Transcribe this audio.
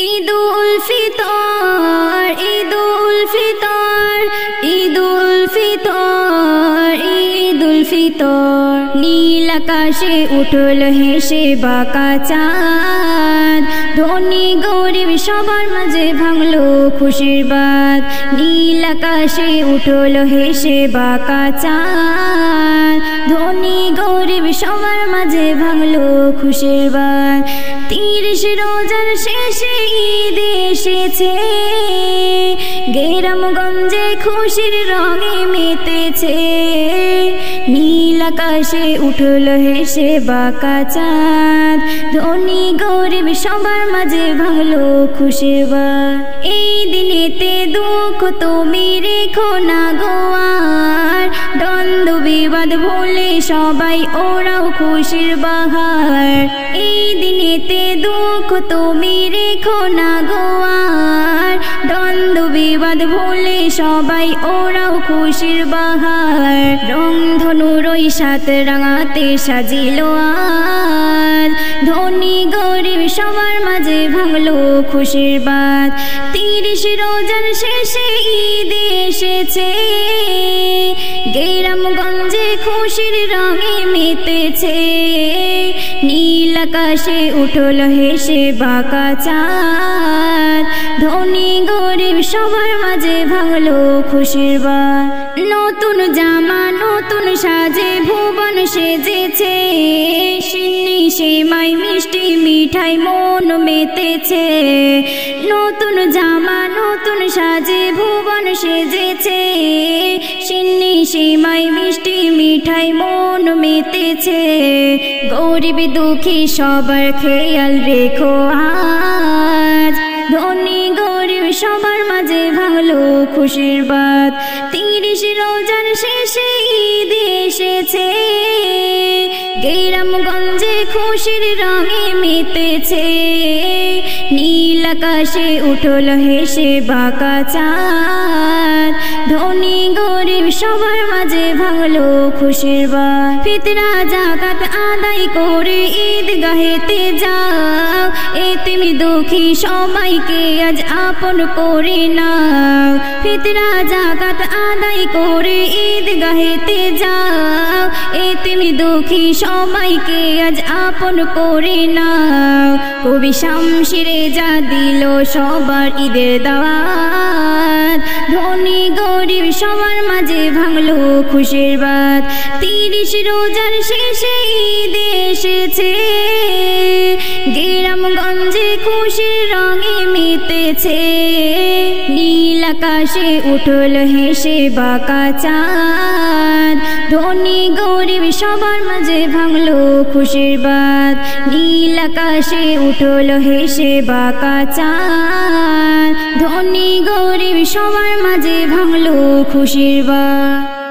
ঈদুল ফিতর ঈদুল ফিতর ঈদুল ফিতর ঈদুল ফিতর নীল আকাশে উঠল হেসে বাঁকা চাঁদ ধনী গরিব সবার মাঝে ভাঙলো খুশির বাত নীল আকাশে উঠল হেসে বাঁকা চাঁদ ধনী গরিব সবার মাঝে ভাঙলো খুশির বাত 30 রোজার শেষে ঈদ এসেছে গ্রামগঞ্জে খুশির রঙে মেতেছে নীল আকাশে উঠল হেসে বাঁকা চাঁদ ধনী গরিব সবার মাঝে ভাঙলো খুশির বাত এই দিনেতে দুঃখ তুমি রেখো না গো আর দ্বন্দ্ব বিবাদ ভুলে সবাই ওরাও খুশির বাহার এই দিনেতে দুঃখ তুমি রেখো না গো আর দ্বন্দ্ব বিবাদ ভুলে সবাই ওরাও খুশির বাহার রং ধনুর ওই সাত রাঙাতে সাজিল আর ধনী গরিব সবার মাঝে ভাঙলো খুশির বাত 30 রোজার শেষে ঈদ এসেছে গ্রামগঞ্জে খুশির রঙে মেতেছে নীল আকাশে উঠল হেসে বাঁকা চাঁদ ধনী গরিব সবার মাঝে ভাঙলো খুশির বাত নতুন জামা নতুন সাজে ভুবন সেজেছে সিন্নি সেমাই মিষ্টি মিঠাই মন মেতেছে নতুন জামা নতুন সাজে ভুবন সেজেছে সিন্নি সেমাই মিষ্টি মিঠাই মন মেতেছে গরিব দুঃখী সবার খেয়াল রেখো আজ ধনী গরিব সবার মাঝে ভাঙলো খুশির বাত 30 রোজার শেষে ঈদ এসেছে গ্রামগঞ্জে খুশির রঙে মেতেছে নীল আকাশে উঠল হেসে বাঁকা চাঁদ ধনী গরিব সবার মাঝে ভাঙলো খুশির বাত ফিতরা যাকাত আদায় করে ঈদগাহেতে যাও এতিম দুঃখী সবাইকে আজ আপন করে নাও ফিতরা যাকাত আদায় করে ঈদগাহেতে যাও এতিম দুঃখী সবাইকে আজ আপন করে নাও কবি শামশিরে যা দিল সবার ঈদের দাওয়াত ধনী গরিব সবার মাঝে ভাঙলো খুশির বাত 30 রোজার শেষে ঈদ এসেছে গ্রামগঞ্জে খুশির রঙে মেতেছে নীল আকাশে উঠল হেসে বাঁকা চাঁদ ধনী গরিব সবার মাঝে ভাঙলো খুশির বাত নীল আকাশে উঠল হেসে বাঁকা চাঁদ ধনী গরিব সবার মাঝে ভাঙলো খুশির বাত।